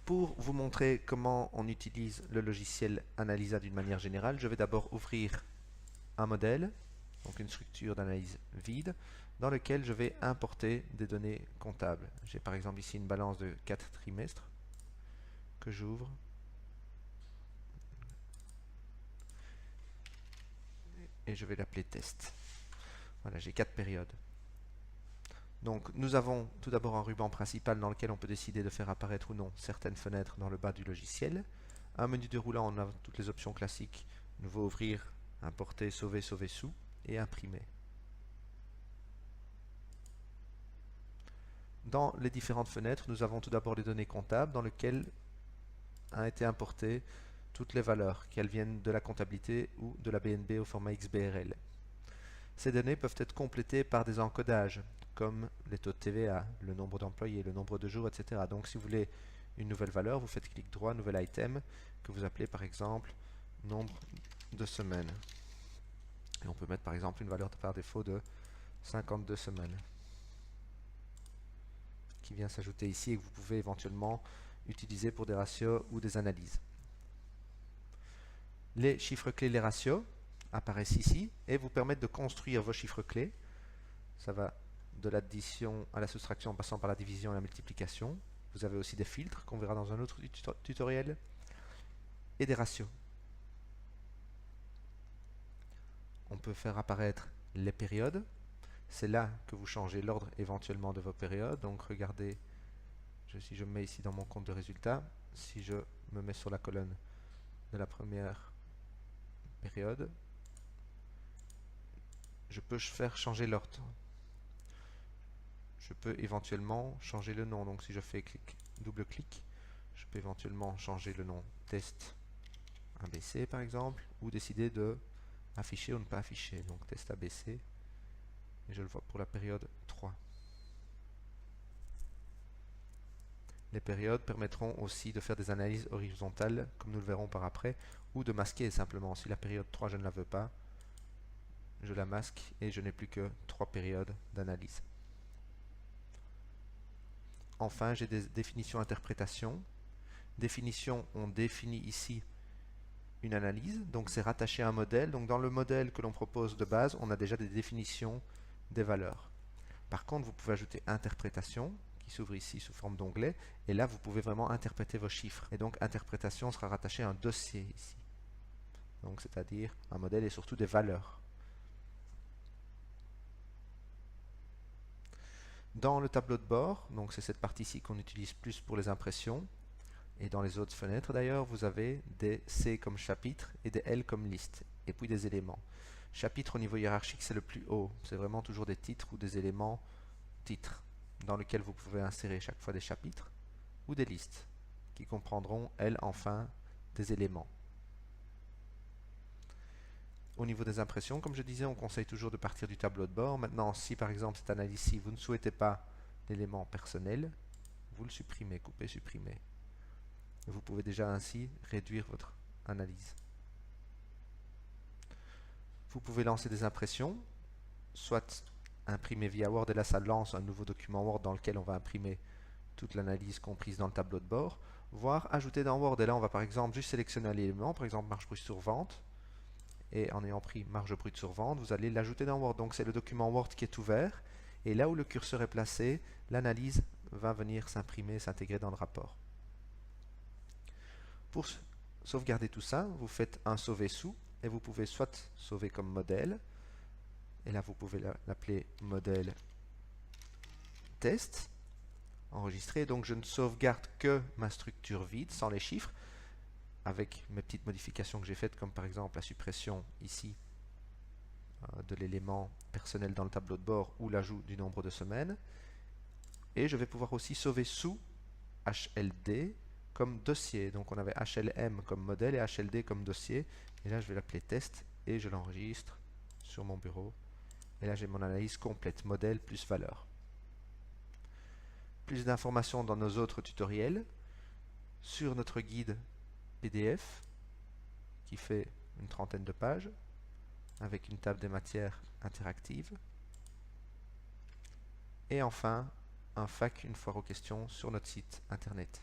Pour vous montrer comment on utilise le logiciel Analysa d'une manière générale, je vais d'abord ouvrir un modèle, donc une structure d'analyse vide, dans lequel je vais importer des données comptables. J'ai par exemple ici une balance de 4 trimestres que j'ouvre. Et je vais l'appeler test. Voilà, j'ai 4 périodes. Donc nous avons tout d'abord un ruban principal dans lequel on peut décider de faire apparaître ou non certaines fenêtres dans le bas du logiciel. Un menu déroulant, on a toutes les options classiques. Nouveau ouvrir, importer, sauver, sauver sous et imprimer. Dans les différentes fenêtres, nous avons tout d'abord les données comptables dans lesquelles a été importé toutes les valeurs, qu'elles viennent de la comptabilité ou de la BNB au format XBRL. Ces données peuvent être complétées par des encodages, comme les taux de TVA, le nombre d'employés, le nombre de jours, etc. Donc si vous voulez une nouvelle valeur, vous faites clic droit, nouvel item, que vous appelez par exemple nombre de semaines. Et on peut mettre par exemple une valeur par défaut de 52 semaines, qui vient s'ajouter ici et que vous pouvez éventuellement utiliser pour des ratios ou des analyses. Les chiffres clés, les ratios, apparaissent ici et vous permettent de construire vos chiffres clés. Ça va de l'addition à la soustraction en passant par la division et la multiplication. Vous avez aussi des filtres qu'on verra dans un autre tutoriel et des ratios. On peut faire apparaître les périodes. C'est là que vous changez l'ordre éventuellement de vos périodes. Donc regardez, si je me mets ici dans mon compte de résultats, si je me mets sur la colonne de la première période, je peux faire changer l'ordre. Je peux éventuellement changer le nom. Donc si je fais double-clic, je peux éventuellement changer le nom test ABC par exemple, ou décider de afficher ou ne pas afficher. Donc test ABC, et je le vois pour la période 3. Les périodes permettront aussi de faire des analyses horizontales, comme nous le verrons par après, ou de masquer simplement. Si la période 3 je ne la veux pas, je la masque et je n'ai plus que 3 périodes d'analyse. Enfin, j'ai des définitions interprétation. Définition, on définit ici une analyse, donc c'est rattaché à un modèle. Donc dans le modèle que l'on propose de base, on a déjà des définitions des valeurs. Par contre, vous pouvez ajouter interprétation, qui s'ouvre ici sous forme d'onglet, et là vous pouvez vraiment interpréter vos chiffres. Et donc interprétation sera rattachée à un dossier ici. Donc c'est-à-dire un modèle et surtout des valeurs. Dans le tableau de bord, donc c'est cette partie-ci qu'on utilise plus pour les impressions, et dans les autres fenêtres d'ailleurs, vous avez des C comme chapitre et des L comme liste, et puis des éléments. Chapitre au niveau hiérarchique, c'est le plus haut. C'est vraiment toujours des titres ou des éléments titres, dans lesquels vous pouvez insérer chaque fois des chapitres ou des listes, qui comprendront, elles, enfin, des éléments. Au niveau des impressions, comme je disais, on conseille toujours de partir du tableau de bord. Maintenant, si par exemple cette analyse-ci, vous ne souhaitez pas l'élément personnel, vous le supprimez, coupez, supprimez. Vous pouvez déjà ainsi réduire votre analyse. Vous pouvez lancer des impressions, soit imprimer via Word, et là ça lance un nouveau document Word dans lequel on va imprimer toute l'analyse comprise dans le tableau de bord, voire ajouter dans Word, et là on va par exemple juste sélectionner un élément, par exemple marge brute sur vente, et en ayant pris marge brute sur vente, vous allez l'ajouter dans Word. Donc c'est le document Word qui est ouvert, et là où le curseur est placé, l'analyse va venir s'imprimer, s'intégrer dans le rapport. Pour sauvegarder tout ça, vous faites un sauver sous, et vous pouvez soit sauver comme modèle, et là vous pouvez l'appeler modèle test, enregistrer. Donc je ne sauvegarde que ma structure vide, sans les chiffres, avec mes petites modifications que j'ai faites, comme par exemple la suppression ici de l'élément personnel dans le tableau de bord ou l'ajout du nombre de semaines. Et je vais pouvoir aussi sauver sous HLD comme dossier. Donc on avait HLM comme modèle et HLD comme dossier. Et là je vais l'appeler test et je l'enregistre sur mon bureau. Et là j'ai mon analyse complète, modèle plus valeur. Plus d'informations dans nos autres tutoriels. Sur notre guide PDF qui fait une trentaine de pages avec une table des matières interactive. Et enfin, un FAQ, une foire aux questions sur notre site internet.